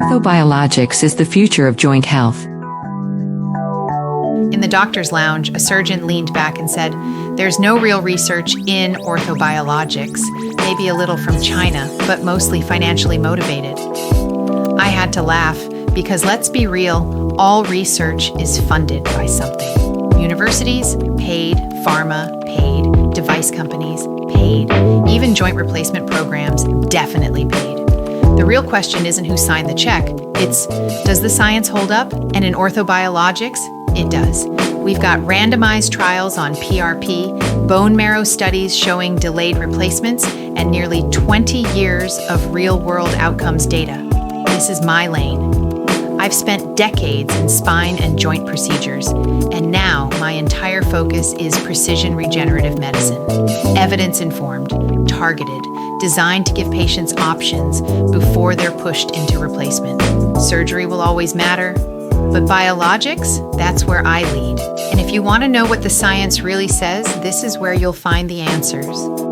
Orthobiologics is the future of joint health. In the doctor's lounge, a surgeon leaned back and said, "There's no real research in orthobiologics, maybe a little from China, but mostly financially motivated." I had to laugh because let's be real, all research is funded by something. Universities, paid, pharma, paid, device companies, paid, even joint replacement programs, definitely paid. The real question isn't who signed the check, it's, does the science hold up? And in orthobiologics, it does. We've got randomized trials on PRP, bone marrow studies showing delayed replacements, and nearly 20 years of real-world outcomes data. This is my lane. I've spent decades in spine and joint procedures, and now my entire focus is precision regenerative medicine. Evidence-informed, targeted, designed to give patients options before they're pushed into replacement. Surgery will always matter, but biologics, that's where I lead. And if you want to know what the science really says, this is where you'll find the answers.